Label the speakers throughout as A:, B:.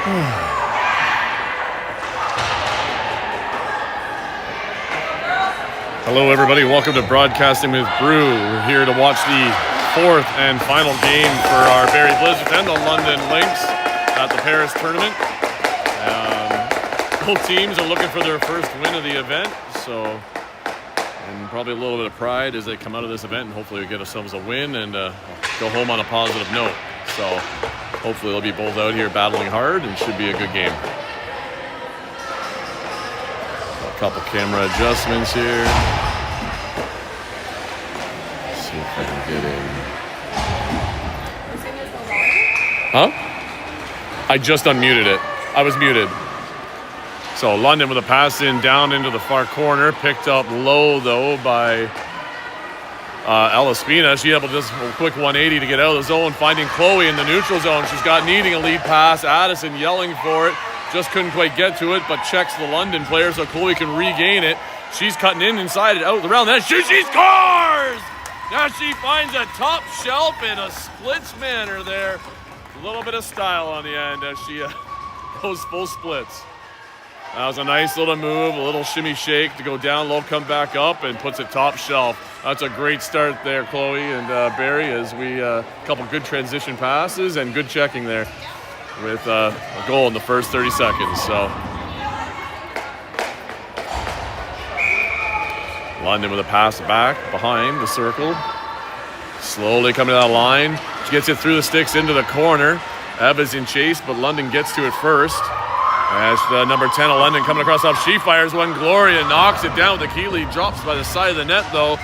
A: Hello everybody, welcome to Broadcasting with Brew. We're here to watch the fourth and final game for our Barrie Blizzards and the London Lynx at the Paris tournament. Both teams are looking for their first win of the event, and probably a little bit of pride as they come out of this event, and hopefully we get ourselves a win and go home on a positive note. So hopefully they'll be both out here battling hard and should be a good game. A couple camera adjustments here. Let's see if I can get in. Huh? I just unmuted it. I was muted. So London with a pass in down into the far corner, picked up low though by Elaspina. She able to just a quick 180 to get out of the zone, finding Chloe in the neutral zone. She's needing a lead pass. Addison yelling for it, just couldn't quite get to it, but checks the London player so Chloe can regain it. She's cutting inside it, out around that. She scores! Now she finds a top shelf in a splits manner there. A little bit of style on the end as she goes full splits. That was a nice little move, a little shimmy shake to go down low, come back up, and puts it top shelf. That's a great start there, Chloe and Barrie, as we a couple good transition passes and good checking there with a goal in the first 30 seconds. So London with a pass back behind the circle. Slowly coming to that line. She gets it through the sticks into the corner. Eva's in chase, but London gets to it first. As the number 10 of London coming across off, she fires one. Gloria knocks it down with the Keeley, drops by the side of the net though,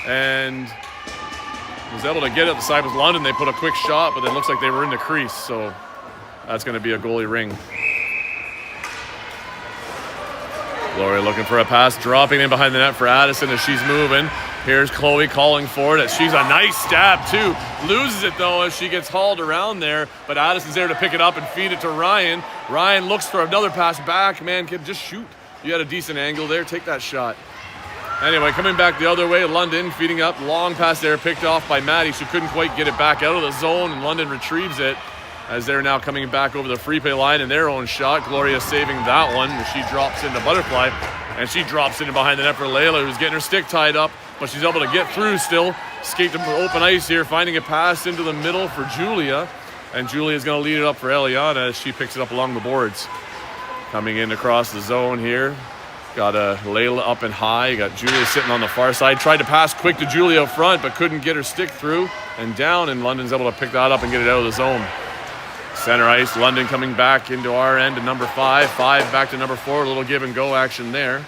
A: and was able to get it. The side was London. They put a quick shot, but then looks like they were in the crease, so that's going to be a goalie ring. Gloria looking for a pass, dropping in behind the net for Addison as she's moving. Here's Chloe calling for it. She's a nice stab too. Loses it though as she gets hauled around there, but Addison's there to pick it up and feed it to Ryan. Ryan looks for another pass back. Man, kid, just shoot. You had a decent angle there. Take that shot. Anyway, coming back the other way, London feeding up. Long pass there, picked off by Maddie. She couldn't quite get it back out of the zone, and London retrieves it as they're now coming back over the free play line in their own shot. Gloria saving that one as she drops into Butterfly, and she drops into behind the net for Layla, who's getting her stick tied up, but she's able to get through still. Skate to open ice here, finding a pass into the middle for Julia, and Julia's going to lead it up for Eliana as she picks it up along the boards. Coming in across the zone here. Got Layla up and high. Got Julia sitting on the far side. Tried to pass quick to Julia up front, but couldn't get her stick through and down, and London's able to pick that up and get it out of the zone. Center ice, London coming back into our end to number 5. 5 back to number 4. A little give and go action there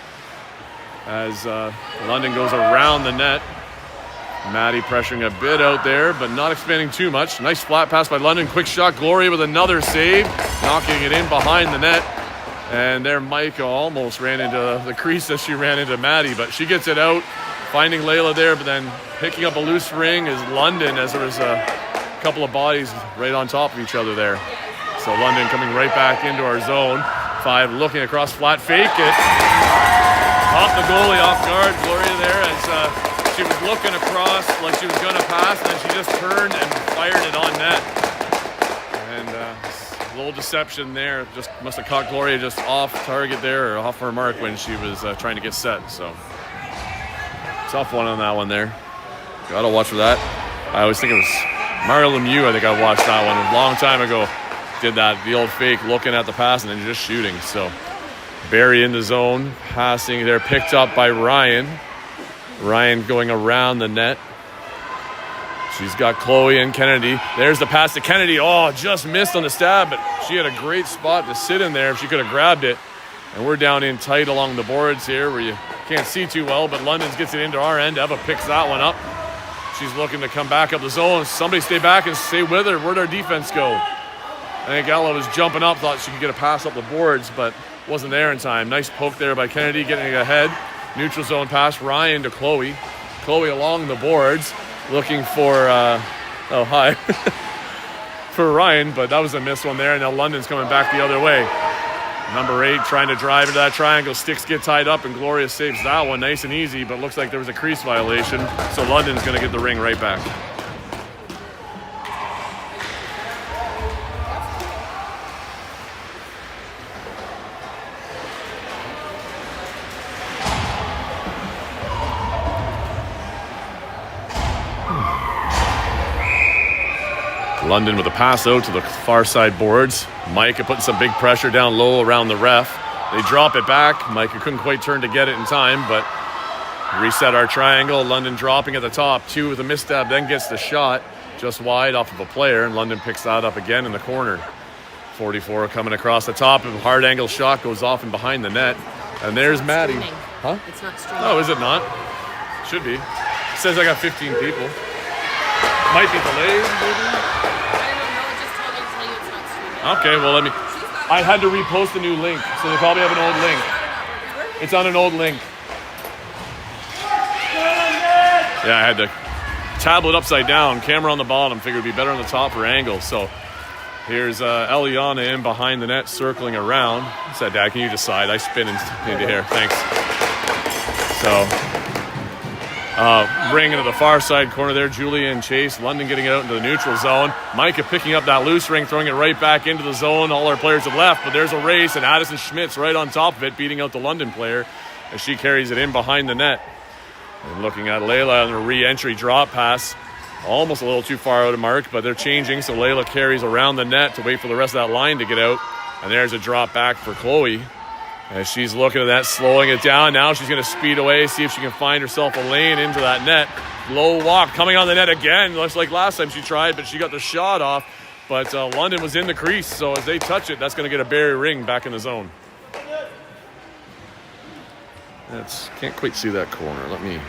A: as London goes around the net. Maddie pressuring a bit out there, but not expanding too much. Nice flat pass by London. Quick shot. Gloria with another save, knocking it in behind the net. And there Micah almost ran into the crease as she ran into Maddie, but she gets it out, finding Layla there, but then picking up a loose ring is London as there was a couple of bodies right on top of each other there. So London coming right back into our zone. 5 looking across, flat fake it. Caught the goalie off guard. Gloria there as she was looking across like she was going to pass, and then she just turned and fired it on net. And a little deception there. Just must have caught Gloria just off target there, or off her mark when she was trying to get set. So tough one on that one there. Gotta watch for that. I always think it was Mario Lemieux. I think I watched that one a long time ago. Did that, the old fake, looking at the pass and then just shooting. So Barrie in the zone, passing there, picked up by Ryan. Ryan going around the net. She's got Chloe and Kennedy. There's the pass to Kennedy. Oh, just missed on the stab, but she had a great spot to sit in there if she could have grabbed it. And we're down in tight along the boards here where you can't see too well, but London gets it into our end. Eva picks that one up. She's looking to come back up the zone. Somebody stay back and stay with her. Where'd our defense go? I think Ella was jumping up, thought she could get a pass up the boards, but wasn't there in time. Nice poke there by Kennedy, getting ahead. Neutral zone pass, Ryan to Chloe. Chloe along the boards, looking for, for Ryan, but that was a missed one there, and now London's coming back the other way. Number 8 trying to drive into that triangle. Sticks get tied up, and Gloria saves that one nice and easy, but looks like there was a crease violation, so London's going to get the ring right back. London with a pass out to the far side boards. Micah putting some big pressure down low around the ref. They drop it back. Micah couldn't quite turn to get it in time, but reset our triangle. London dropping at the top. 2 with a misstab, then gets the shot just wide off of a player, and London picks that up again in the corner. 44 coming across the top. A hard angle shot goes off and behind the net. And there's Maddie.
B: Streaming.
A: Huh?
B: It's not streaming.
A: Oh, is it not? Should be. It says I got 15 people. Might be delayed, maybe?
B: I don't know. It just told me to tell you it's not streaming.
A: Okay, well, I had to repost a new link, so they probably have an old link. It's on an old link. Yeah, I had to tablet upside down, camera on the bottom. Figured it'd be better on the top for angle. So here's Eliana in behind the net, circling around. I said, Dad, can you decide? I spin into here. Thanks. So ring into the far side corner there. Julia and Chase. London getting it out into the neutral zone. Micah picking up that loose ring, throwing it right back into the zone. All our players have left, but there's a race, and Addison Schmidt's right on top of it, beating out the London player as she carries it in behind the net. And looking at Layla on a re-entry drop pass. Almost a little too far out of mark, but they're changing, so Layla carries around the net to wait for the rest of that line to get out. And there's a drop back for Chloe. As she's looking at that, slowing it down. Now she's going to speed away, see if she can find herself a lane into that net. Low walk, coming on the net again. Looks like last time she tried, but she got the shot off. But London was in the crease, so as they touch it, that's going to get a Barrie ring back in the zone. Can't quite see that corner. Let me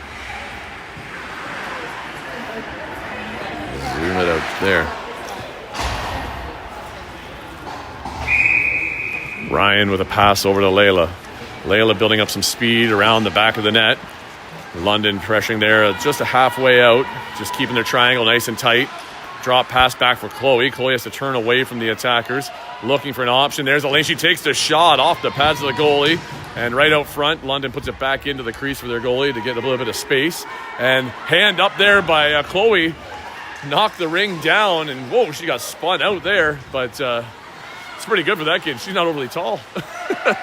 A: zoom it out there. Ryan with a pass over to Layla. Layla building up some speed around the back of the net. London pressuring there just a halfway out, just keeping their triangle nice and tight. Drop pass back for Chloe. Chloe has to turn away from the attackers, looking for an option. There's a lane. She takes the shot off the pads of the goalie, and right out front, London puts it back into the crease for their goalie to get a little bit of space. And hand up there by Chloe, knocked the ring down, and whoa, she got spun out there, but it's pretty good for that kid. She's not overly tall.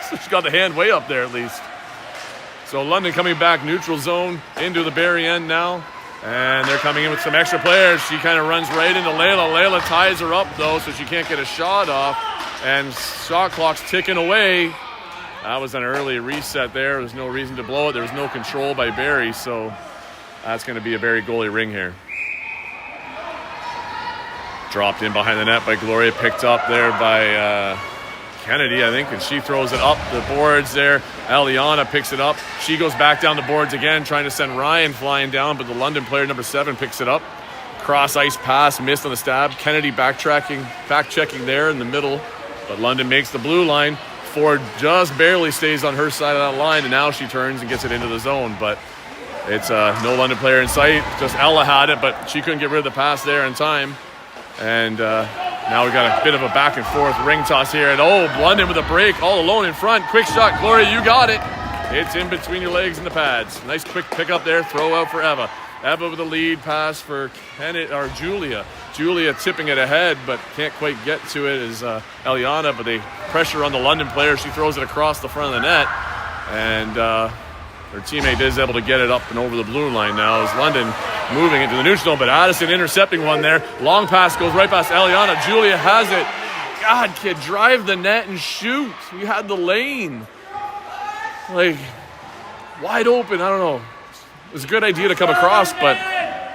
A: So she got the hand way up there at least. So London coming back neutral zone into the Barrie end now. And they're coming in with some extra players. She kind of runs right into Layla. Layla ties her up, though, so she can't get a shot off. And shot clock's ticking away. That was an early reset there. There was no reason to blow it. There was no control by Barrie, so that's going to be a Barrie goalie ring here. Dropped in behind the net by Gloria, picked up there by Kennedy, I think, and she throws it up the boards there. Eliana picks it up. She goes back down the boards again, trying to send Ryan flying down, but the London player, number 7, picks it up. Cross ice pass, missed on the stab. Kennedy back checking there in the middle, but London makes the blue line. Ford just barely stays on her side of that line, and now she turns and gets it into the zone, but it's no London player in sight. Just Ella had it, but she couldn't get rid of the pass there in time. And now we got a bit of a back and forth ring toss here. And London with a break all alone in front. Quick shot, Gloria, you got it. It's in between your legs and the pads. Nice quick pick up there, throw out for Eva. Eva with a lead pass for Julia. Julia tipping it ahead, but can't quite get to it as Eliana, but they pressure on the London player. She throws it across the front of the net. And her teammate is able to get it up and over the blue line now as London moving into the neutral, but Addison intercepting one there. Long pass goes right past Eliana. Julia has it. God, kid, drive the net and shoot. You had the lane. Like, wide open. I don't know. It was a good idea to come across, but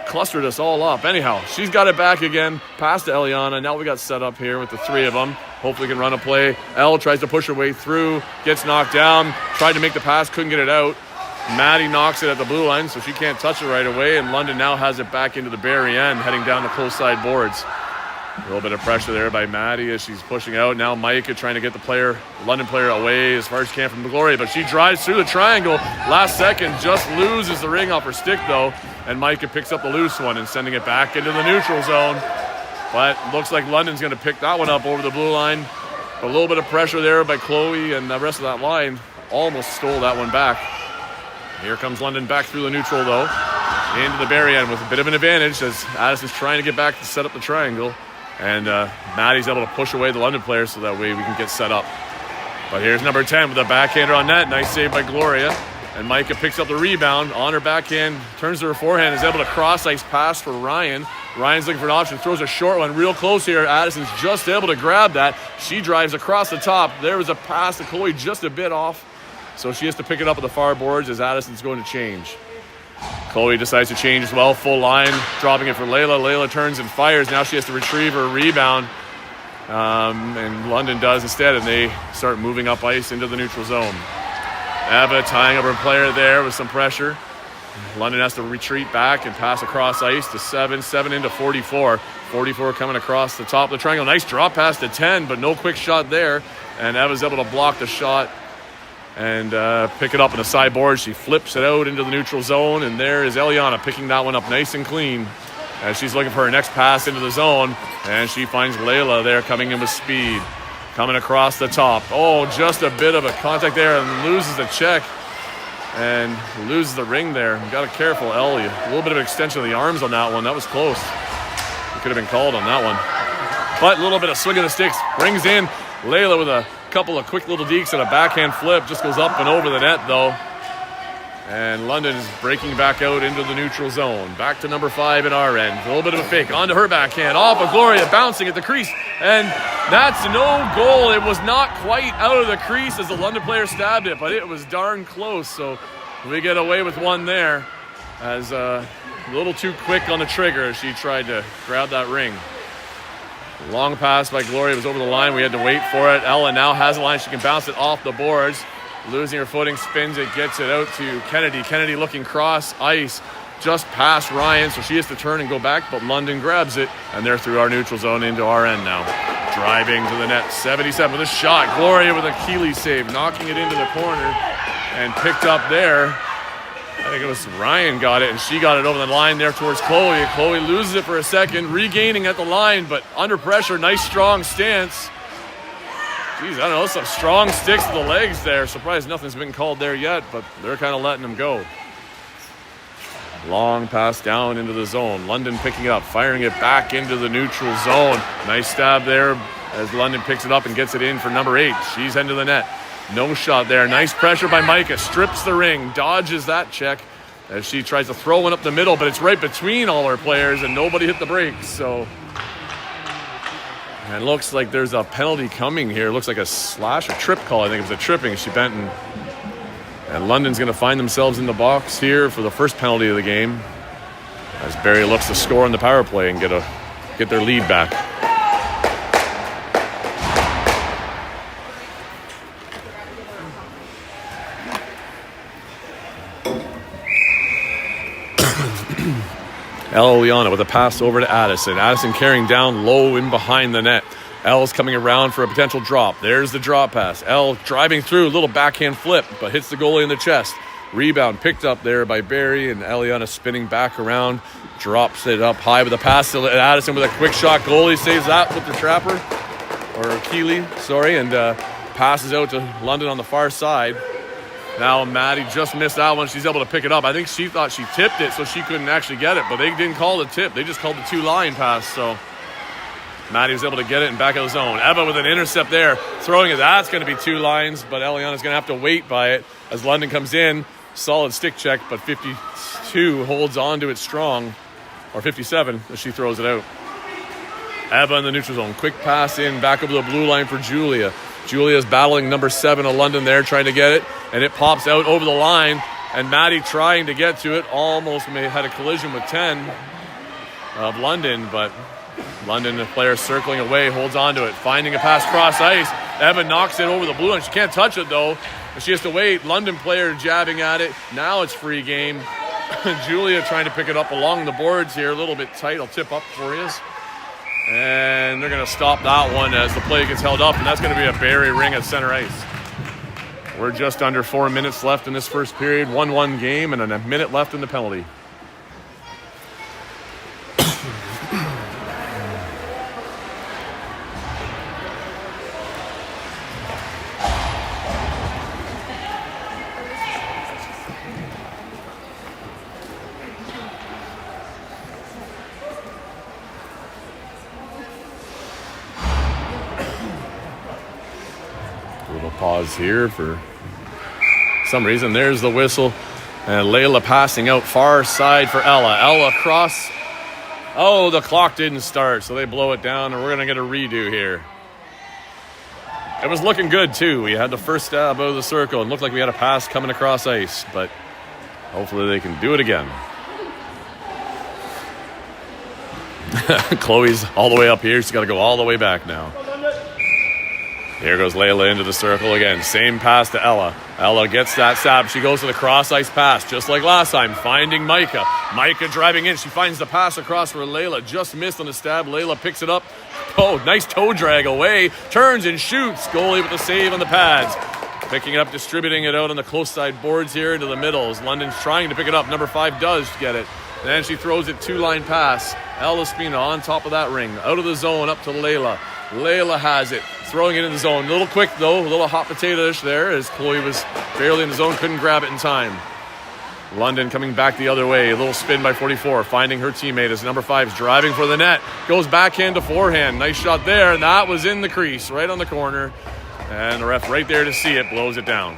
A: clustered us all up. Anyhow, she's got it back again. Pass to Eliana. Now we got set up here with the 3 of them. Hopefully can run a play. Elle tries to push her way through. Gets knocked down. Tried to make the pass. Couldn't get it out. Maddie knocks it at the blue line, so she can't touch it right away, and London now has it back into the Barrie end, heading down the close side boards. A little bit of pressure there by Maddie as she's pushing out. Now Micah trying to get the London player away as far as she can from Gloria, but she drives through the triangle. Last second, just loses the ring off her stick, though, and Micah picks up the loose one and sending it back into the neutral zone. But looks like London's going to pick that one up over the blue line. A little bit of pressure there by Chloe, and the rest of that line almost stole that one back. Here comes London back through the neutral, though, into the Barrie end with a bit of an advantage as Addison's trying to get back to set up the triangle. And Maddie's able to push away the London player so that way we can get set up. But here's number 10 with a backhander on net. Nice save by Gloria. And Micah picks up the rebound on her backhand, turns to her forehand, is able to cross-ice pass for Ryan. Ryan's looking for an option, throws a short one real close here. Addison's just able to grab that. She drives across the top. There was a pass to Chloe just a bit off. So she has to pick it up at the far boards as Addison's going to change. Chloe decides to change as well. Full line, dropping it for Layla. Layla turns and fires. Now she has to retrieve her rebound. And London does instead, and they start moving up ice into the neutral zone. Eva tying up her player there with some pressure. London has to retreat back and pass across ice to 7 into 44. 44 coming across the top of the triangle. Nice drop pass to 10, but no quick shot there. And Eva's able to block the shot and pick it up on the sideboard. She flips it out into the neutral zone, and there is Eliana picking that one up nice and clean as she's looking for her next pass into the zone, and she finds Layla there coming in with speed, coming across the top. Oh, just a bit of a contact there, and loses the check and loses the ring there. You got to be careful, Ellie. A little bit of extension of the arms on that one. That was close. It could have been called on that one. But a little bit of swing of the sticks. Brings in Layla with a couple of quick little dekes and a backhand flip. Just goes up and over the net, though. And London is breaking back out into the neutral zone. Back to number 5 at our end. A little bit of a fake. Onto her backhand. Off of Gloria, bouncing at the crease. And that's no goal. It was not quite out of the crease as the London player stabbed it, but it was darn close. So we get away with one there as a little too quick on the trigger as she tried to grab that ring. Long pass by Gloria was over the line. We had to wait for it. Ella now has a line. She can bounce it off the boards. Losing her footing, spins it, gets it out to Kennedy. Kennedy looking cross ice just past Ryan, so she has to turn and go back, but London grabs it, and they're through our neutral zone into our end now. Driving to the net, 77 with a shot. Gloria with a Keeley save, knocking it into the corner and picked up there. I think it was Ryan got it, and she got it over the line there towards Chloe. Chloe loses it for a second, regaining at the line, but under pressure, nice strong stance. Geez, I don't know, some strong sticks to the legs there. Surprised nothing's been called there yet, but they're kind of letting them go. Long pass down into the zone. London picking it up, firing it back into the neutral zone. Nice stab there as London picks it up and gets it in for number 8. She's into the net. No shot there. Nice pressure by Micah. Strips the ring, dodges that check as she tries to throw one up the middle, but it's right between all our players and nobody hit the brakes, so... And it looks like there's a penalty coming here. It looks like a slash or trip call. I think it was a tripping. She bent and London's going to find themselves in the box here for the first penalty of the game as Barrie looks to score on the power play and get their lead back. Eliana with a pass over to Addison. Addison carrying down low in behind the net. L's coming around for a potential drop. There's the drop pass. L driving through, little backhand flip, but hits the goalie in the chest. Rebound picked up there by Barrie, and Eliana spinning back around, drops it up high with a pass to Addison with a quick shot. Goalie saves that with the trapper, or Keeley, sorry, and passes out to London on the far side. Now Maddie just missed that one. She's able to pick it up. I think she thought she tipped it, so she couldn't actually get it, but they didn't call the tip. They just called the 2-line pass, so Maddie was able to get it and back out of the zone. Eva with an intercept there, throwing it. That's going to be 2 lines, but Eliana's going to have to wait by it as London comes in. Solid stick check, but 52 holds on to it strong, or 57 as she throws it out. Eva in the neutral zone. Quick pass in, back over the blue line for Julia. Julia's battling number 7 of London there, trying to get it, and it pops out over the line, and Maddie trying to get to it, almost had a collision with 10 of London, but London, the player circling away, holds on to it, finding a pass cross ice. Eva knocks it over the blue line. She can't touch it, though, but she has to wait. London player jabbing at it. Now it's free game. Julia trying to pick it up along the boards here, a little bit tight. I'll tip up for you. And they're going to stop that one as the play gets held up, and that's going to be a Barrie ring at center ice. We're just under 4 minutes left in this first period, 1-1 game, and a minute left in the penalty. Pause here for some reason. There's the whistle. And Layla passing out far side for Ella. Ella cross. Oh, the clock didn't start, so they blow it down, and we're going to get a redo here. It was looking good, too. We had the first stab out of the circle, and looked like we had a pass coming across ice, but hopefully they can do it again. Chloe's all the way up here. She's got to go all the way back now. Here goes Layla into the circle again. Same pass to Ella. Ella gets that stab. She goes to the cross-ice pass, just like last time, finding Micah. Micah driving in. She finds the pass across for Layla. Just missed on the stab. Layla picks it up. Oh, nice toe drag away. Turns and shoots. Goalie with the save on the pads. Picking it up, distributing it out on the close side boards here into the middles. London's trying to pick it up. Number 5 does get it. Then she throws it 2-line pass. Ella Spina on top of that ring. Out of the zone, up to Layla. Layla has it. Throwing it in the zone. A little quick, though. A little hot potato-ish there as Chloe was barely in the zone. Couldn't grab it in time. London coming back the other way. A little spin by 44. Finding her teammate as number 5's driving for the net. Goes backhand to forehand. Nice shot there. And that was in the crease. Right on the corner. And the ref right there to see it. Blows it down.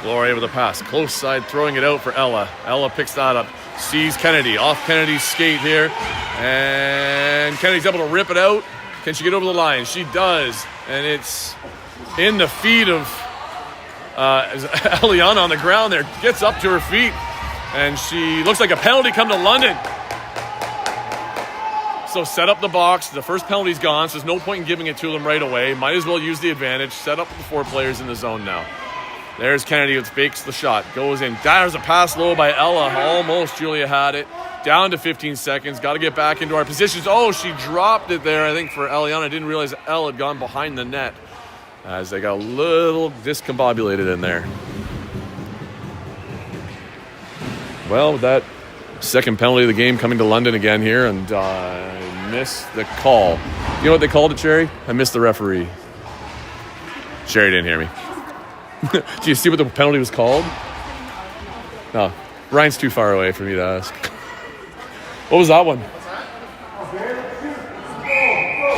A: Gloria with a pass. Close side. Throwing it out for Ella. Ella picks that up. Sees Kennedy. Off Kennedy's skate here. And Kennedy's able to rip it out. Can she get over the line? She does. And it's in the feet of Eliana on the ground there. Gets up to her feet. And she looks like a penalty come to London. So set up the box. The first penalty's gone, so there's no point in giving it to them right away. Might as well use the advantage. Set up the 4 players in the zone now. There's Kennedy, who fakes the shot. Goes in. There's a pass low by Ella. Almost Julia had it. Down to 15 seconds. Got to get back into our positions. Oh, she dropped it there, I think, for Eliana. Didn't realize Ella had gone behind the net as they got a little discombobulated in there. Well, with that second penalty of the game coming to London again here, and I missed the call. You know what they called it, Sherry? I missed the referee. Sherry didn't hear me. Do you see what the penalty was called? No. Ryan's too far away for me to ask. What was that one?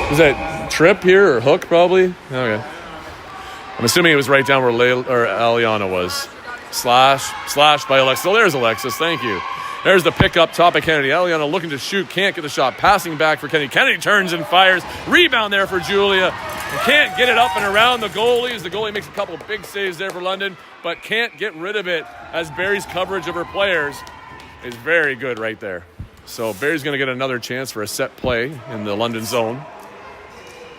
A: Was that trip here or hook probably? Okay. I'm assuming it was right down where Aliana was. Slash by Alexis. Oh, there's Alexis. Thank you. There's the pick up top of Kennedy. Aliana looking to shoot. Can't get the shot. Passing back for Kennedy. Kennedy turns and fires. Rebound there for Julia. And can't get it up and around the goalies. The goalie makes a couple of big saves there for London, but can't get rid of it as Barrie's coverage of her players is very good right there. So Barrie's going to get another chance for a set play in the London zone.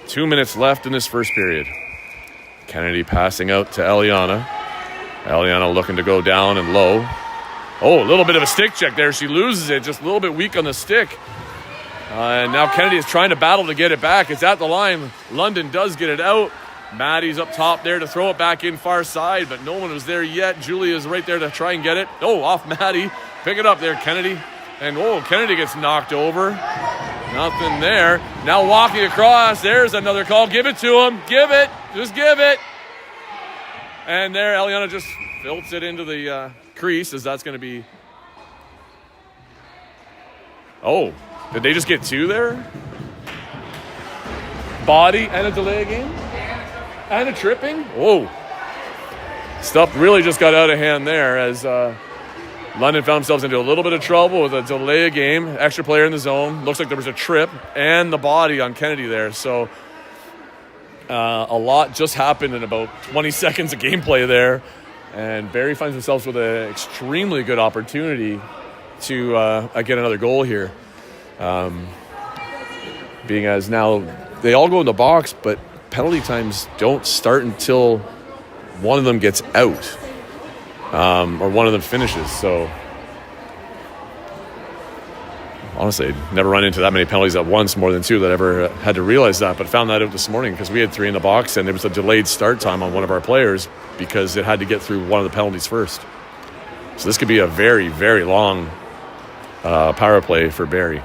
A: 2 minutes left in this first period. Kennedy passing out to Eliana. Eliana looking to go down and low. Oh, a little bit of a stick check there. She loses it, just a little bit weak on the stick. And now Kennedy is trying to battle to get it back. It's at the line. London does get it out. Maddie's up top there to throw it back in far side, but no one was there yet. Julia's right there to try and get it. Oh, off Maddie. Pick it up there, Kennedy. And, Kennedy gets knocked over. Nothing there. Now walking across. There's another call. Give it to him. Give it. Just give it. And there, Eliana just filts it into the crease, as that's going to be... Oh, did they just get 2 there? Body and a delay game? And a tripping? Whoa. Stuff really just got out of hand there as London found themselves into a little bit of trouble with a delay game. Extra player in the zone. Looks like there was a trip and the body on Kennedy there. So a lot just happened in about 20 seconds of gameplay there. And Barrie finds themselves with an extremely good opportunity to get another goal here. Being as now they all go in the box, but penalty times don't start until one of them gets out or one of them finishes. So honestly, never run into that many penalties at once, more than 2 that ever had to realize that, but found that out this morning because we had 3 in the box and there was a delayed start time on one of our players because it had to get through one of the penalties first. So this could be a very, very long power play for Barrie.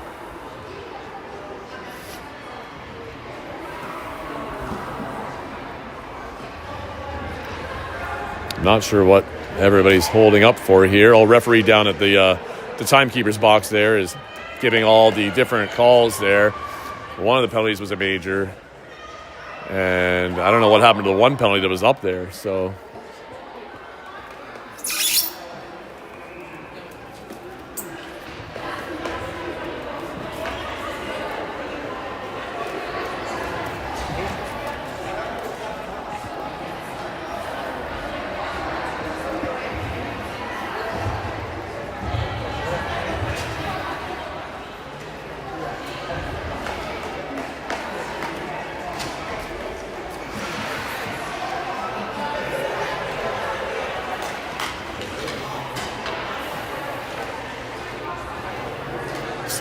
A: Not sure what everybody's holding up for here. Old referee down at the timekeeper's box there is giving all the different calls there. One of the penalties was a major. And I don't know what happened to the one penalty that was up there. So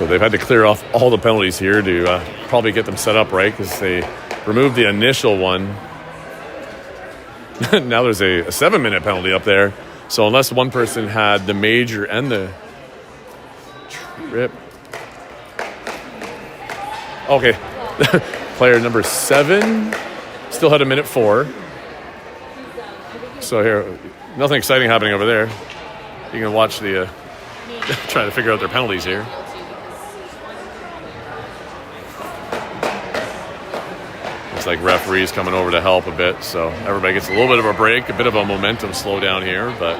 A: So they've had to clear off all the penalties here to probably get them set up right, because they removed the initial one. Now there's a 7-minute penalty up there. So unless one person had the major and the trip. Okay. Player number 7 still had a minute 4. So here, nothing exciting happening over there. You can watch the trying to figure out their penalties here. Looks like referees coming over to help a bit, so everybody gets a little bit of a break, a bit of a momentum slowdown here, but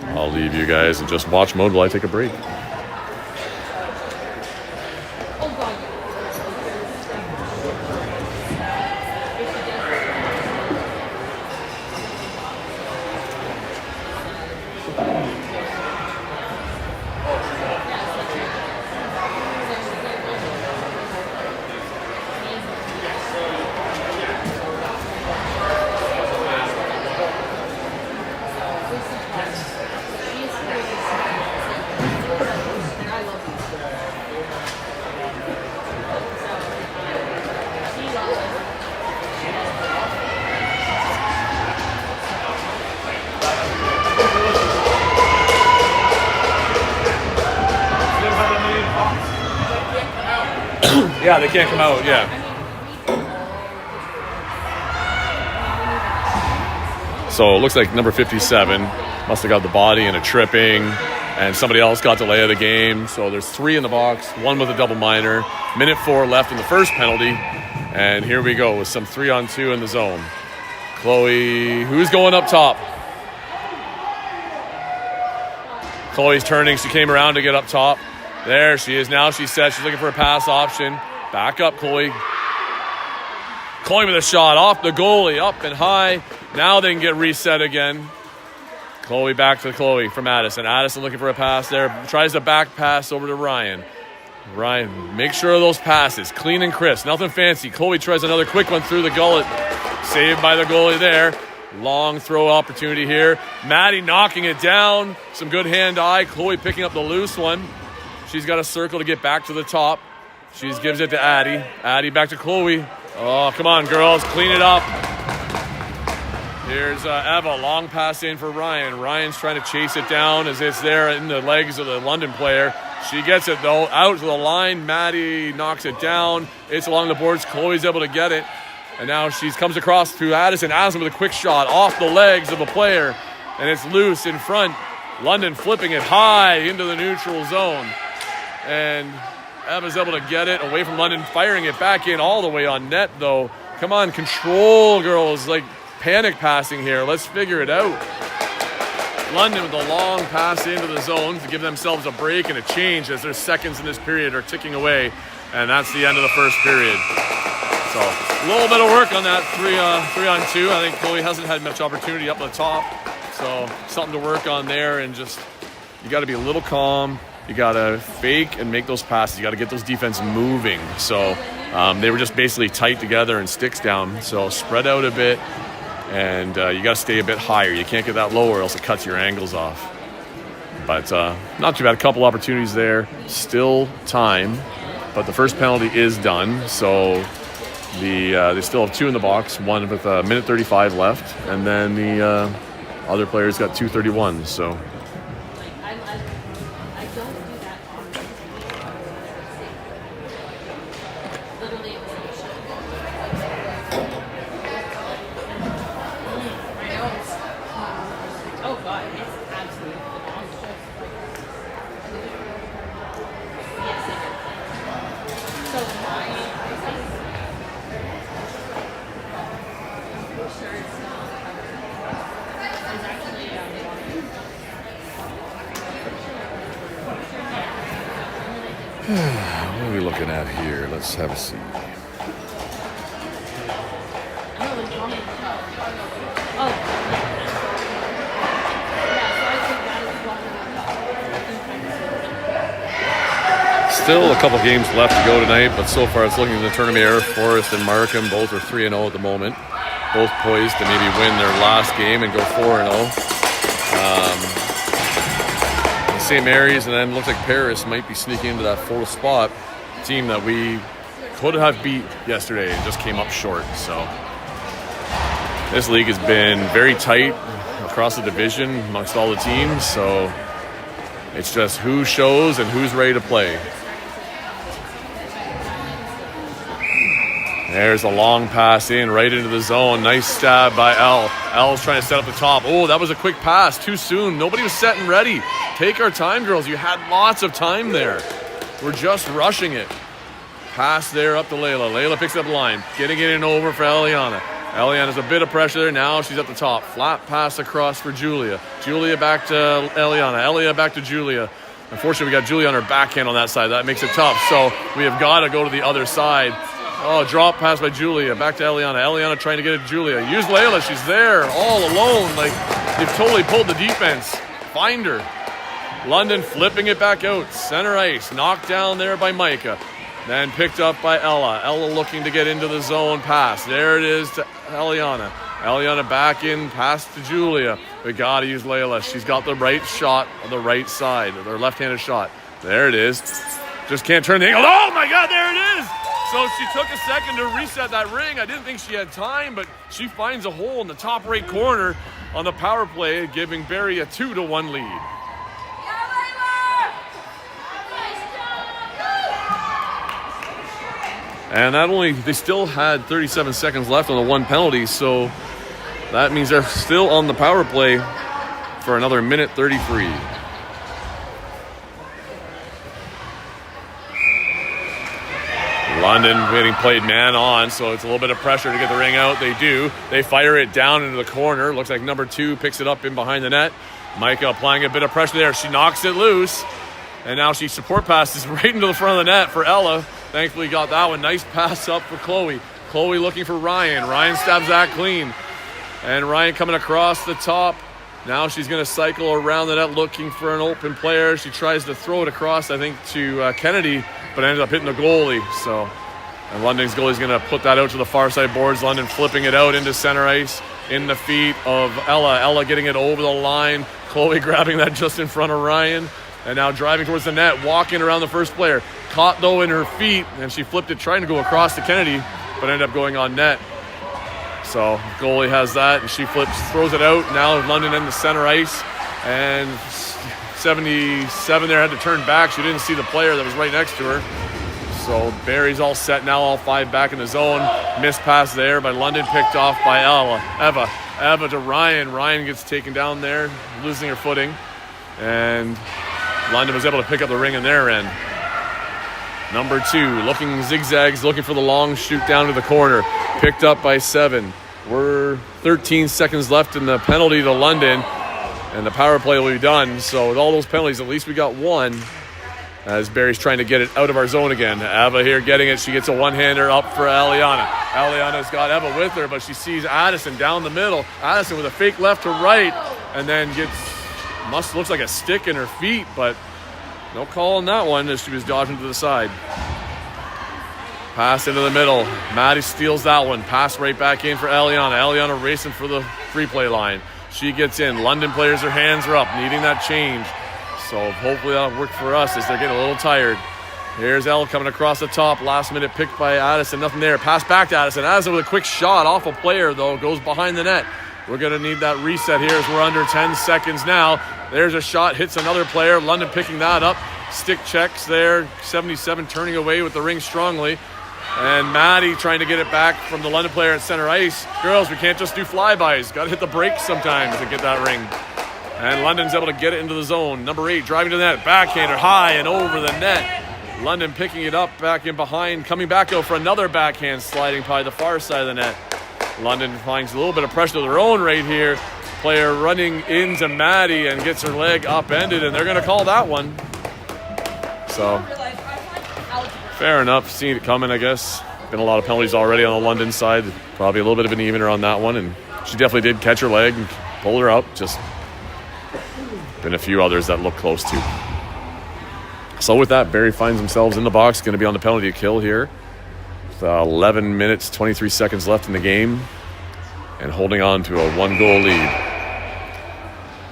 A: I'll leave you guys in just watch mode while I take a break. Yeah, they can't come out, yeah. So it looks like number 57 must have got the body and a tripping, and somebody else got delay of the game. So there's 3 in the box, 1 with a double minor. Minute 4 left in the first penalty. And here we go with some 3-on-2 in the zone. Chloe, who's going up top? Chloe's turning. She came around to get up top. There she is now. She's set. She's looking for a pass option. Back up, Chloe. Chloe with a shot off the goalie, up and high. Now they can get reset again. Chloe back to Chloe from Addison. Addison looking for a pass there. Tries to back pass over to Ryan. Ryan, make sure of those passes. Clean and crisp. Nothing fancy. Chloe tries another quick one through the gullet. Saved by the goalie there. Long throw opportunity here. Maddie knocking it down. Some good hand-eye. Chloe picking up the loose one. She's got a circle to get back to the top. She gives it to Addie. Addie back to Chloe. Oh, come on, girls. Clean it up. Here's Eva. Long pass in for Ryan. Ryan's trying to chase it down as it's there in the legs of the London player. She gets it, though, out to the line. Maddie knocks it down. It's along the boards. Chloe's able to get it. And now she comes across to Addison. Addison with a quick shot off the legs of a player. And it's loose in front. London flipping it high into the neutral zone. And Eva's able to get it away from London, firing it back in all the way on net, though. Come on, control, girls. Like, panic passing here. Let's figure it out. London with a long pass into the zone to give themselves a break and a change as their seconds in this period are ticking away. And that's the end of the first period. So a little bit of work on that 3-on-2. I think Chloe hasn't had much opportunity up the top. So something to work on there, and just you got to be a little calm. You got to fake and make those passes. You got to get those defense moving. So they were just basically tight together and sticks down. So spread out a bit, and you got to stay a bit higher. You can't get that low or else it cuts your angles off. But not too bad. A couple opportunities there. Still time, but the first penalty is done. So they still have 2 in the box, one with a minute 35 left, and then the other player's got 2:31. So. What are we looking at here? Let's have a seat. Still a couple games left to go tonight, but so far it's looking in the tournament. Air Forest and Markham both are 3-0 at the moment. both poised to maybe win their last game and go 4-0. St. Mary's, and then looks like Paris might be sneaking into that 4th spot. Team that we could have beat yesterday and just came up short. So this league has been very tight across the division amongst all the teams. So it's just who shows and who's ready to play. There's a long pass in right into the zone. Nice stab by L. L's trying to set up the top. Oh, that was a quick pass. Too soon. Nobody was set and ready. Take our time, girls. You had lots of time there. We're just rushing it. Pass there up to Layla. Layla picks up the line. Getting it in over for Eliana. Eliana's a bit of pressure there. Now she's at the top. Flat pass across for Julia. Julia back to Eliana. Elia back to Julia. Unfortunately, we got Julia on her backhand on that side. That makes it tough. So we have got to go to the other side. Oh, drop pass by Julia. Back to Eliana. Eliana trying to get it to Julia. Use Layla. She's there all alone. Like, they've totally pulled the defense. Find her. London flipping it back out. Center ice. Knocked down there by Micah. Then picked up by Ella. Ella looking to get into the zone pass. There it is to Eliana. Eliana back in. Pass to Julia. We got to use Layla. She's got the right shot on the right side. Their left-handed shot. There it is. Just can't turn the angle. Oh, my God. There it is. So she took a second to reset that ring. I didn't think she had time, but she finds a hole in the top right corner on the power play, giving Barrie a 2-1 lead. And they still had 37 seconds left on the one penalty, so that means they're still on the power play for another minute 33. London getting played man on, so it's a little bit of pressure to get the ring out. They do. They fire it down into the corner. Looks like number 2 picks it up in behind the net. Micah applying a bit of pressure there. She knocks it loose, and now she support passes right into the front of the net for Ella. Thankfully got that one. Nice pass up for Chloe. Chloe looking for Ryan. Ryan stabs that clean. And Ryan coming across the top. Now she's going to cycle around the net looking for an open player. She tries to throw it across, I think, to Kennedy, but ended up hitting the goalie. So, and London's goalie's going to put that out to the far side boards. London flipping it out into center ice in the feet of Ella. Ella getting it over the line. Chloe grabbing that just in front of Ryan. And now driving towards the net, walking around the first player. Caught, though, in her feet, and she flipped it trying to go across to Kennedy, but ended up going on net. So goalie has that, and she flips, throws it out. Now London in the center ice, and 77 there had to turn back. She didn't see the player that was right next to her. So Barrie's all set now, all 5 back in the zone. Missed pass there by London, picked off by Eva to Ryan. Ryan gets taken down there, losing her footing. And London was able to pick up the ring in their end. Number 2, looking zigzags, looking for the long shoot down to the corner. Picked up by 7. We're 13 seconds left in the penalty to London, and the power play will be done. So with all those penalties, at least we got one, as Barrie's trying to get it out of our zone again. Eva here getting it. She gets a one-hander up for Eliana. Eliana's got Eva with her, but she sees Addison down the middle. Addison with a fake left to right, and then looks like a stick in her feet, but no call on that one as she was dodging to the side. Pass into the middle. Maddie steals that one. Pass right back in for Eliana. Eliana racing for the free play line. She gets in. London players, their hands are up, needing that change. So hopefully that'll work for us as they're getting a little tired. Here's Elle coming across the top. Last minute pick by Addison. Nothing there. Pass back to Addison. Addison with a quick shot off a player, though. Goes behind the net. We're going to need that reset here as we're under 10 seconds now. There's a shot, hits another player. London picking that up. Stick checks there. 77 turning away with the ring strongly. And Maddie trying to get it back from the London player at center ice. Girls, we can't just do flybys. Got to hit the brakes sometimes to get that ring. And London's able to get it into the zone. Number 8 driving to the net. Backhander high and over the net. London picking it up back in behind. Coming back out for another backhand sliding by the far side of the net. London finds a little bit of pressure to their own right here. Player running into Maddie and gets her leg upended, and they're going to call that one. So, fair enough. Seen it coming, I guess. Been a lot of penalties already on the London side. Probably a little bit of an evener on that one, and she definitely did catch her leg and pull her up. Just been a few others that look close to. So with that, Barrie finds themselves in the box. Going to be on the penalty kill here. 11 minutes, 23 seconds left in the game. and holding on to a 1-goal lead.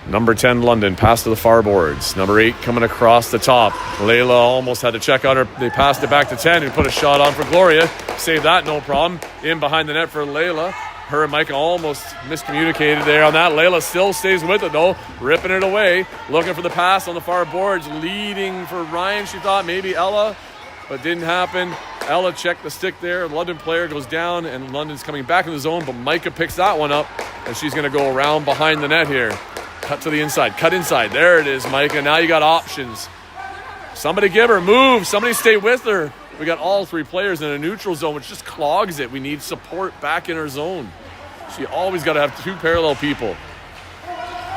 A: Number 10, London, pass to the far boards. Number 8 coming across the top. Layla almost had to check out her. They passed it back to 10 and put a shot on for Gloria. Saved that, no problem. In behind the net for Layla. Her and Micah almost miscommunicated there on that. Layla still stays with it, though. Ripping it away. Looking for the pass on the far boards. Leading for Ryan. She thought maybe Ella, but didn't happen. Ella checked the stick there. London player goes down, and London's coming back in the zone, but Micah picks that one up, and she's going to go around behind the net here. Cut to the inside. Cut inside. There it is, Micah. Now you got options. Somebody give her. Move. Somebody stay with her. We got all 3 players in a neutral zone, which just clogs it. We need support back in her zone. She always got to have 2 parallel people.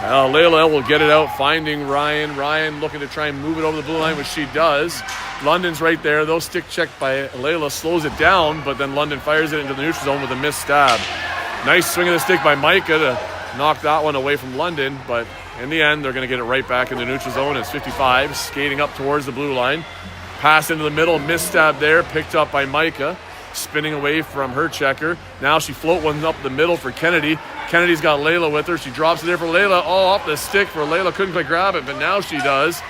A: Layla will get it out, finding Ryan. Ryan looking to try and move it over the blue line, which she does. London's right there, though. Stick check by Layla slows it down, but then London fires it into the neutral zone with a missed stab. Nice swing of the stick by Micah to knock that one away from London, but in the end, they're going to get it right back in the neutral zone. It's 55, skating up towards the blue line. Pass into the middle, missed stab there, picked up by Micah, spinning away from her checker. Now she float one up the middle for Kennedy. Kennedy's got Layla with her. She drops it there for Layla. Oh, off the stick for Layla. Couldn't quite grab it, but now she does.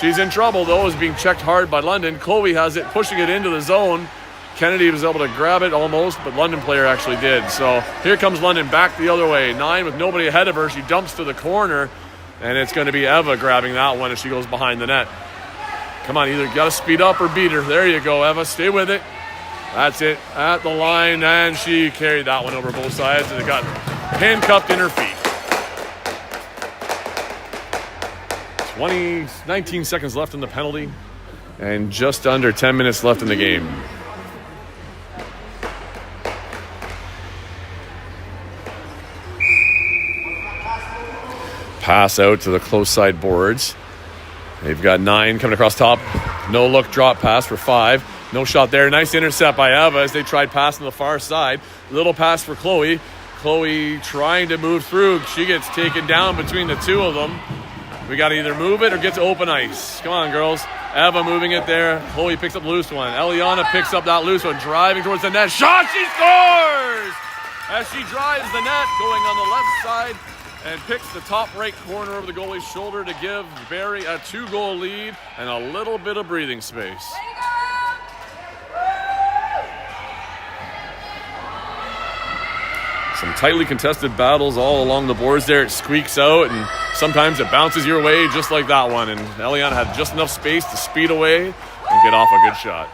A: She's in trouble, though, is being checked hard by London. Chloe has it, pushing it into the zone. Kennedy was able to grab it almost, but London player actually did. So here comes London back the other way. 9 with nobody ahead of her. She dumps to the corner, and it's going to be Eva grabbing that one as she goes behind the net. Come on, either got to speed up or beat her. There you go, Eva. Stay with it. That's it. At the line, and she carried that one over both sides, and it got handcuffed in her feet. 19 seconds left in the penalty, and just under 10 minutes left in the game. Pass out to the close side boards. They've got 9 coming across top. No look drop pass for 5. No shot there. Nice intercept by Eva as they tried passing to the far side. Little pass for Chloe. Chloe trying to move through. She gets taken down between the 2 of them. We got to either move it or get to open ice. Come on, girls. Eva moving it there. Chloe picks up the loose one. Eliana picks up that loose one, driving towards the net. Shot! She scores! As she drives the net, going on the left side, and picks the top right corner of the goalie's shoulder to give Barrie a 2-goal lead and a little bit of breathing space. Some tightly contested battles all along the boards there. It squeaks out, and sometimes it bounces your way just like that one. And Eliana had just enough space to speed away and get off a good shot.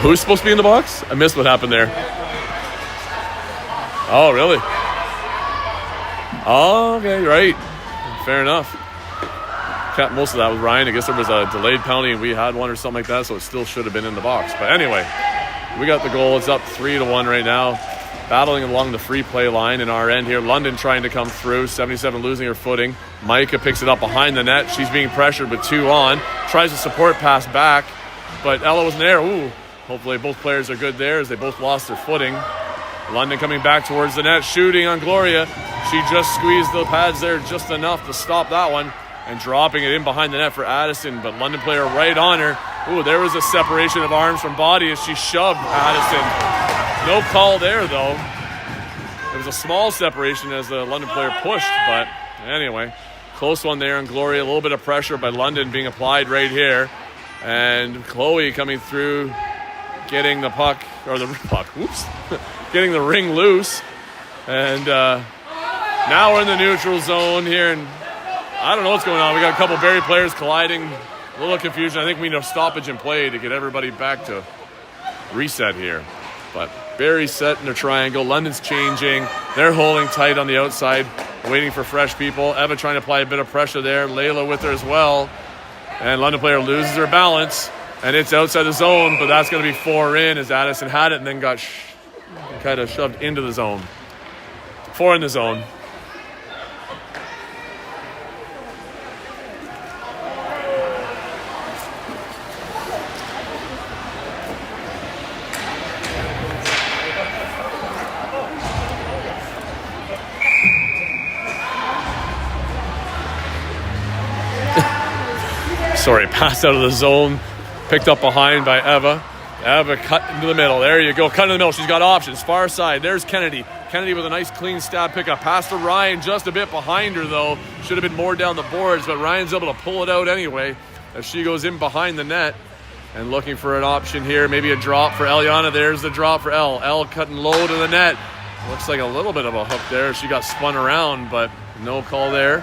A: Who's supposed to be in the box? I missed what happened there. Oh, really? Oh, okay, right. Fair enough. Kept most of that with Ryan. I guess there was a delayed penalty and we had one or something like that, so it still should have been in the box. But anyway, we got the goal. It's up 3-1 right now. Battling along the free play line in our end here. London trying to come through. 77 losing her footing. Micah picks it up behind the net. She's being pressured with 2 on. Tries to support pass back, but Ella wasn't there. Ooh, hopefully both players are good there as they both lost their footing. London coming back towards the net, shooting on Gloria. She just squeezed the pads there just enough to stop that one and dropping it in behind the net for Addison, but London player right on her. Ooh, there was a separation of arms from body as she shoved Addison. No call there, though. It was a small separation as the London player pushed, but anyway, close one there on Gloria. A little bit of pressure by London being applied right here. And Chloe coming through, getting the puck, or the puck, whoops, getting the ring loose. And now we're in the neutral zone here, and I don't know what's going on. We got a couple Barrie players colliding, a little confusion. I think we need a stoppage in play to get everybody back to reset here. But Barrie set in a triangle. London's changing. They're holding tight on the outside, waiting for fresh people. Eva trying to apply a bit of pressure there. Layla with her as well. And London player loses her balance, and it's outside the zone, but that's going to be 4 in as Addison had it and then got kind of shoved into the zone. 4 in the zone. Pass out of the zone. Picked up behind by Eva. Eva cut into the middle. There you go. Cut in the middle. She's got options. Far side. There's Kennedy. Kennedy with a nice clean stab pickup. Pass to Ryan. Just a bit behind her, though. Should have been more down the boards, but Ryan's able to pull it out anyway as she goes in behind the net. And looking for an option here. Maybe a drop for Eliana. There's the drop for Elle. Elle cutting low to the net. Looks like a little bit of a hook there. She got spun around, but no call there.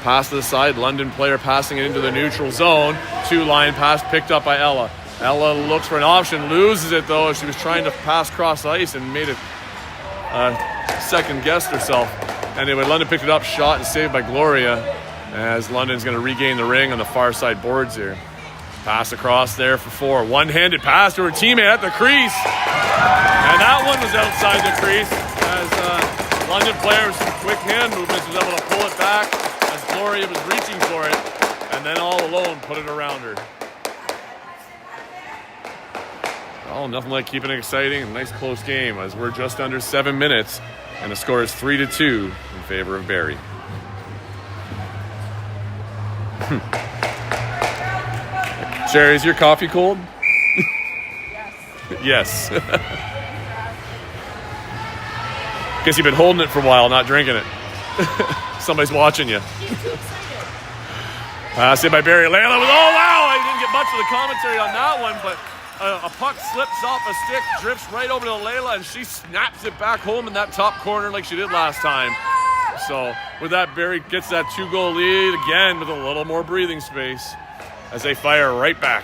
A: Pass to the side. London player passing it into the neutral zone. Two-line pass picked up by Ella. Ella looks for an option. Loses it, though. She was trying to pass cross ice and made it second-guessed herself. Anyway, London picked it up. Shot and saved by Gloria as London's going to regain the ring on the far side boards here. Pass across there for 4. One-handed pass to her teammate at the crease. And that one was outside the crease as London players with quick hand movements was able to pull it back as Gloria was reaching for it and then all alone put it around her. Oh, nothing like keeping it exciting. A nice close game as we're just under 7 minutes and the score is 3-2 in favor of Barrie. Sherry, is your coffee cold? Yes. Guess you've been holding it for a while, not drinking it. Somebody's watching you. Pass in by Barrie. Layla with, oh wow! I didn't get much of the commentary on that one, but a puck slips off a stick, drifts right over to Layla, and she snaps it back home in that top corner like she did last time. So with that, Barrie gets that 2-goal lead again with a little more breathing space as they fire right back.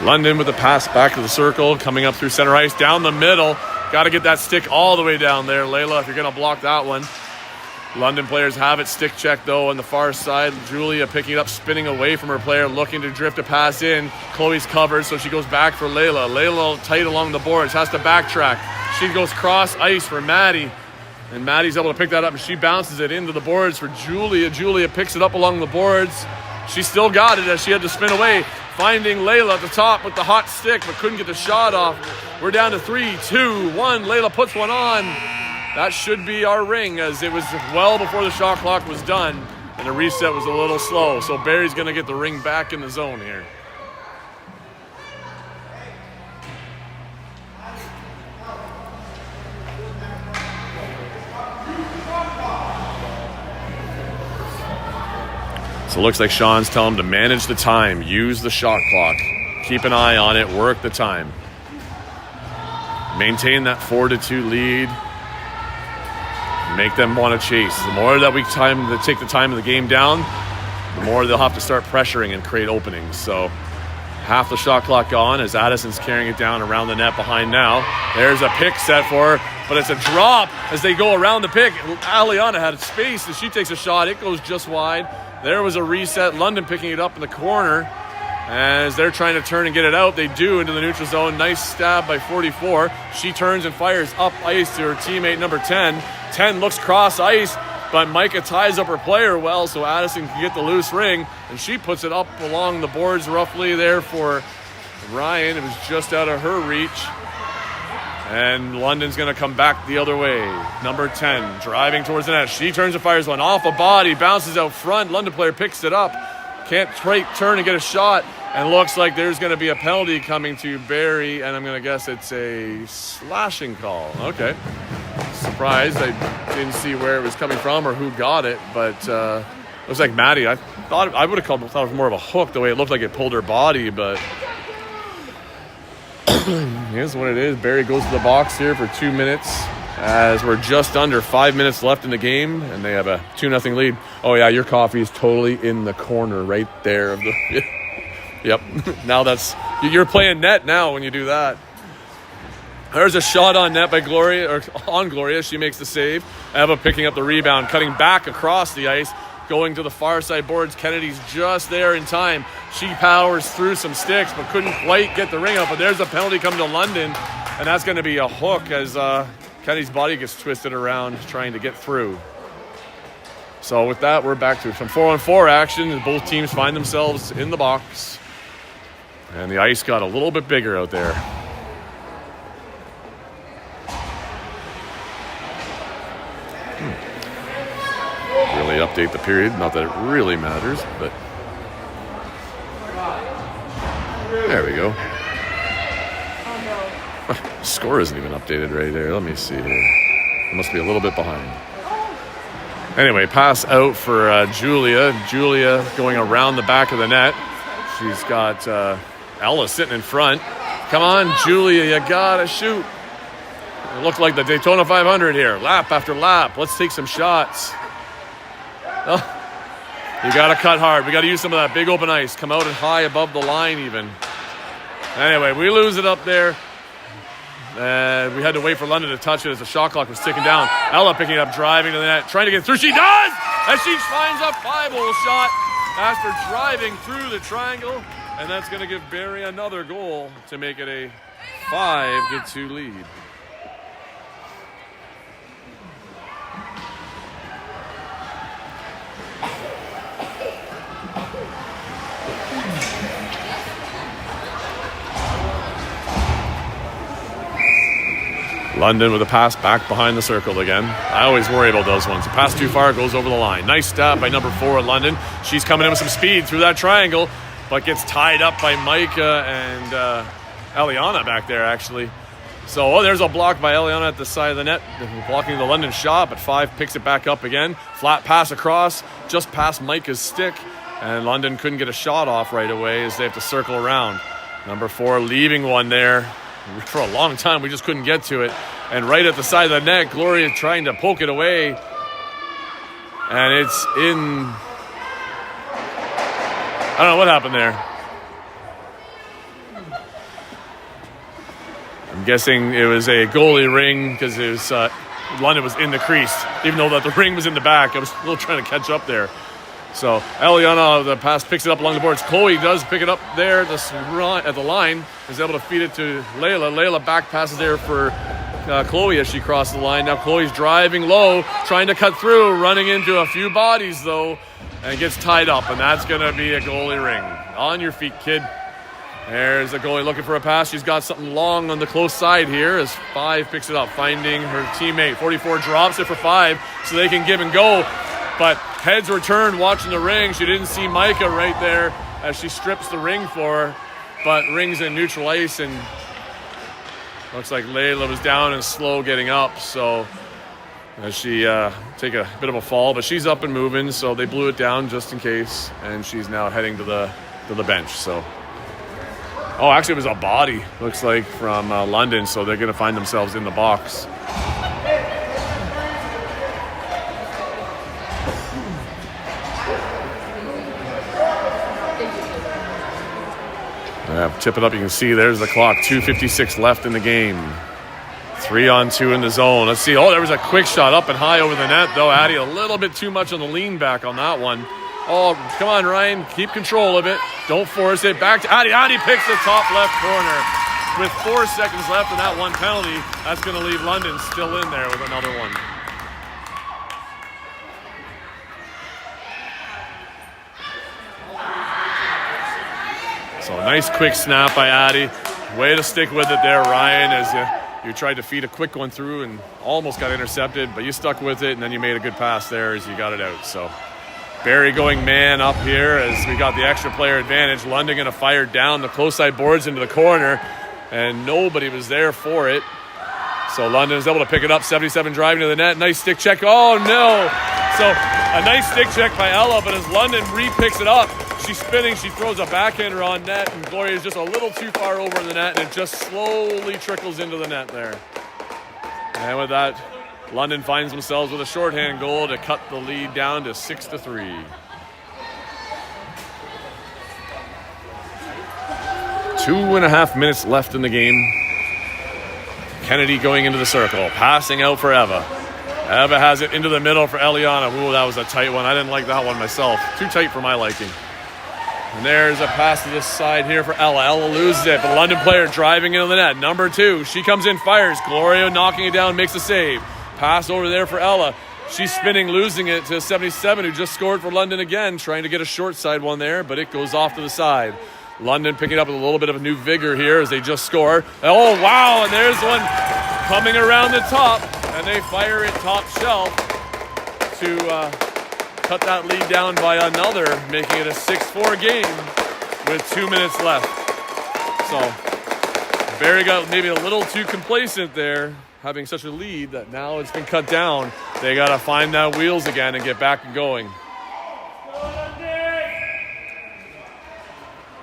A: London with the pass back to the circle, coming up through center ice, down the middle. Got to get that stick all the way down there, Layla, if you're going to block that one. London players have it. Stick check, though, on the far side. Julia picking it up, spinning away from her player, looking to drift a pass in. Chloe's covered, so she goes back for Layla. Layla tight along the boards, has to backtrack. She goes cross ice for Maddie, and Maddie's able to pick that up, and she bounces it into the boards for Julia. Julia picks it up along the boards. She still got it as she had to spin away, finding Layla at the top with the hot stick, but couldn't get the shot off. We're down to 3, 2, 1. Layla puts one on. That should be our ring, as it was well before the shot clock was done, and the reset was a little slow. So Barrie's going to get the ring back in the zone here. So it looks like Sean's telling him to manage the time, use the shot clock, keep an eye on it, work the time. Maintain that 4-2 lead. Make them want to chase. The more that we take the time of the game down, the more they'll have to start pressuring and create openings. So half the shot clock gone as Addison's carrying it down around the net behind now. There's a pick set for her, but it's a drop as they go around the pick. Aliana had space as she takes a shot. It goes just wide. There was a reset. London picking it up in the corner. As they're trying to turn and get it out, they do into the neutral zone. Nice stab by 44. She turns and fires up ice to her teammate number 10. 10 looks cross ice, but Micah ties up her player well, so Addison can get the loose ring, and she puts it up along the boards roughly there for Ryan. It was just out of her reach. And London's going to come back the other way. Number 10 driving towards the net. She turns and fires one off a body, bounces out front. London player picks it up. Can't turn and get a shot. And looks like there's going to be a penalty coming to Barrie, and I'm going to guess it's a slashing call. Okay. Surprised. I didn't see where it was coming from or who got it, but looks like Maddie. I would have thought it was more of a hook the way it looked like it pulled her body, but here's what it is. Barrie goes to the box here for 2 minutes as we're just under 5 minutes left in the game, and they have a 2-0 lead. Oh yeah, your coffee is totally in the corner right there of the. Yep. Now you're playing net now when you do that. There's a shot on net by Gloria, or on Gloria. She makes the save. Eva picking up the rebound, cutting back across the ice, going to the far side boards. Kennedy's just there in time. She powers through some sticks, but couldn't quite get the ring up. But there's a penalty coming to London, and that's going to be a hook as Kennedy's body gets twisted around trying to get through. So with that, we're back to some 4-on-4 action, and both teams find themselves in the box. And the ice got a little bit bigger out there. Really update the period. Not that it really matters, but there we go. Score isn't even updated right there. Let me see here. It must be a little bit behind. Anyway, pass out for Julia. Julia going around the back of the net. She's got Ella sitting in front. Come on, Julia, you gotta shoot. It looked like the Daytona 500 here. Lap after lap. Let's take some shots. Oh, you gotta cut hard. We gotta use some of that big open ice. Come out and high above the line even. Anyway, we lose it up there. We had to wait for London to touch it as the shot clock was ticking down. Ella picking it up, driving to the net, trying to get through. She does! As she finds a 5-hole shot after driving through the triangle. And that's going to give Barrie another goal to make it a 5-2 lead. London with a pass back behind the circle again. I always worry about those ones. The pass too far goes over the line. Nice stab by number 4 London. She's coming in with some speed through that triangle, but gets tied up by Micah and Eliana back there, actually. So, there's a block by Eliana at the side of the net, blocking the London shot, but 5 picks it back up again. Flat pass across, just past Micah's stick, and London couldn't get a shot off right away as they have to circle around. Number 4 leaving one there. For a long time, we just couldn't get to it. And right at the side of the net, Gloria trying to poke it away. And it's in... I don't know what happened there. I'm guessing it was a goalie ring because it was London was in the crease. Even though that the ring was in the back, I was a little trying to catch up there. So Eliana, the pass, picks it up along the boards. Chloe does pick it up there at the line. Is able to feed it to Layla. Layla back passes there for Chloe as she crosses the line. Now Chloe's driving low, trying to cut through, running into a few bodies though, and gets tied up. And that's going to be a goalie ring. On your feet, kid. There's the goalie looking for a pass. She's got something long on the close side here as 5 picks it up, finding her teammate. 44 drops it for 5 so they can give and go. But heads were turned watching the ring. She didn't see Micah right there as she strips the ring for her. But ring's in neutral ice, and looks like Layla was down and slow getting up. So as she take a bit of a fall, but she's up and moving. So they blew it down just in case, and she's now heading to the bench. So, oh, actually it was a body. Looks like from London. So they're going to find themselves in the box. Tip it up, you can see there's the clock. 2:56 left in the game. 3-on-2 in the zone. Let's see. Oh, there was a quick shot up and high over the net, though. Addie a little bit too much on the lean back on that one. Oh, come on, Ryan. Keep control of it. Don't force it. Back to Addie. Addie picks the top left corner. With 4 seconds left and that one penalty, that's going to leave London still in there with another one. So a nice quick snap by Addie. Way to stick with it there, Ryan, as you tried to feed a quick one through and almost got intercepted, but you stuck with it, and then you made a good pass there as you got it out. So Barrie going man up here as we got the extra player advantage. London going to fire down the close side boards into the corner, and nobody was there for it. So London is able to pick it up. 77 driving to the net. Nice stick check. Oh, no. So a nice stick check by Ella, but as London re-picks it up, she's spinning. She throws a backhander on net, and Gloria is just a little too far over the net, and it just slowly trickles into the net there. And with that, London finds themselves with a shorthand goal to cut the lead down to 6-3. 2.5 minutes left in the game. Kennedy going into the circle, passing out for Eva. Eva has it into the middle for Eliana. Ooh, that was a tight one. I didn't like that one myself. Too tight for my liking. And there's a pass to this side here for Ella. Ella loses it, but London player driving into the net. Number 2, she comes in, fires. Gloria knocking it down, makes a save. Pass over there for Ella. She's spinning, losing it to 77, who just scored for London again, trying to get a short side one there, but it goes off to the side. London picking up a little bit of a new vigor here as they just score. Oh, wow, and there's one coming around the top, and they fire it top shelf to cut that lead down by another, making it a 6-4 game with 2 minutes left. So Barrie got maybe a little too complacent there, having such a lead that now it's been cut down. They got to find that wheels again and get back and going.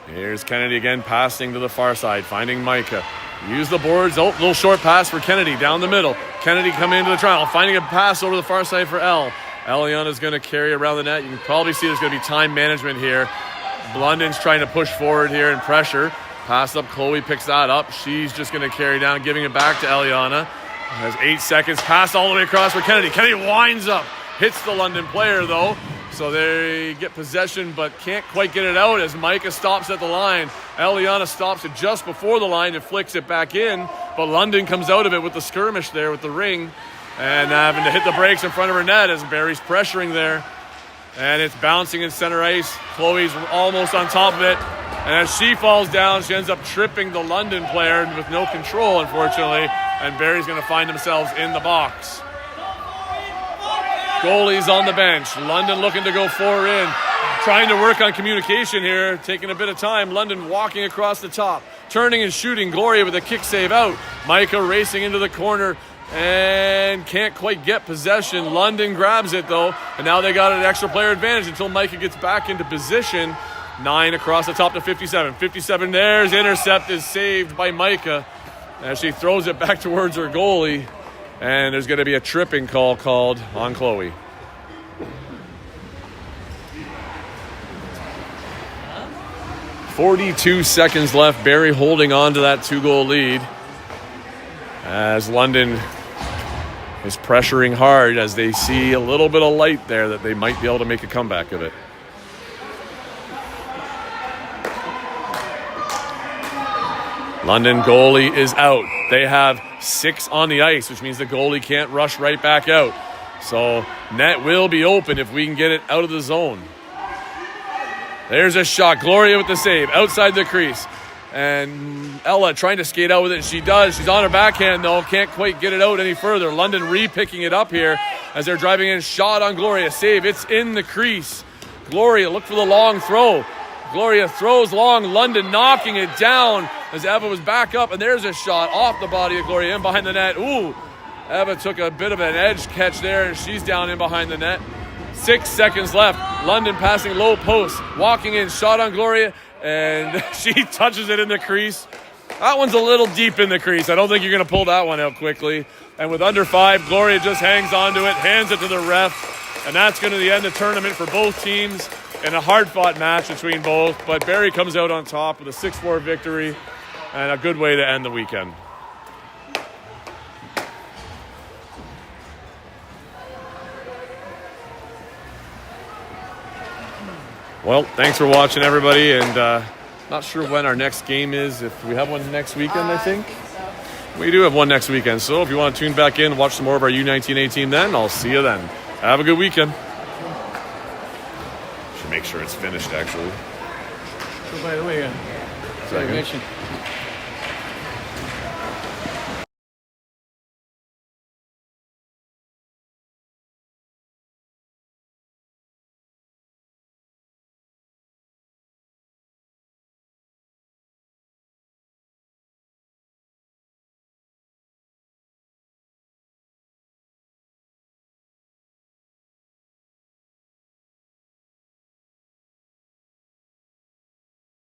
A: Here's Kennedy again, passing to the far side, finding Micah. Use the boards. Oh, little short pass for Kennedy down the middle. Kennedy coming into the trial, finding a pass over the far side for Elle. Eliana's going to carry around the net. You can probably see there's going to be time management here. London's trying to push forward here and pressure. Pass up, Chloe picks that up. She's just going to carry down, giving it back to Eliana. Has 8 seconds. Pass all the way across for Kennedy. Kennedy winds up. Hits the London player, though. So they get possession, but can't quite get it out as Micah stops at the line. Eliana stops it just before the line and flicks it back in. But London comes out of it with the skirmish there with the ring. And having to hit the brakes in front of her net as Barrie's pressuring there. And it's bouncing in center ice. Chloe's almost on top of it. And as she falls down, she ends up tripping the London player with no control, unfortunately. And Barrie's going to find themselves in the box. Goalies on the bench. London looking to go 4 in. Trying to work on communication here. Taking a bit of time. London walking across the top. Turning and shooting. Gloria with a kick save out. Micah racing into the corner. And can't quite get possession. London grabs it, though. And now they got an extra player advantage until Micah gets back into position. 9 across the top to 57. 57, there's intercept is saved by Micah as she throws it back towards her goalie. And there's going to be a tripping call called on Chloe. .42 seconds left. Barrie holding on to that 2-goal lead as London is pressuring hard as they see a little bit of light there that they might be able to make a comeback of it. London goalie is out. They have 6 on the ice, which means the goalie can't rush right back out. So net will be open if we can get it out of the zone. There's a shot. Gloria with the save outside the crease. And Ella trying to skate out with it. She does. She's on her backhand, though. Can't quite get it out any further. London re-picking it up here as they're driving in. Shot on Gloria. Save. It's in the crease. Gloria, look for the long throw. Gloria throws long. London knocking it down as Eva was back up. And there's a shot off the body of Gloria in behind the net. Ooh, Eva took a bit of an edge catch there, and she's down in behind the net. 6 seconds left. London passing low post. Walking in. Shot on Gloria. And she touches it in the crease. That one's a little deep in the crease. I don't think you're going to pull that one out quickly. And with under 5, Gloria just hangs on to it, hands it to the ref. And that's going to be the end of the tournament for both teams in a hard-fought match between both. But Barrie comes out on top with a 6-4 victory and a good way to end the weekend. Well, thanks for watching, everybody, and not sure when our next game is. If we have one next weekend, I think. We do have one next weekend, so if you want to tune back in and watch some more of our U19A team then, I'll see you then. Have a good weekend. Should make sure it's finished, actually.
C: So by the way,
A: Second.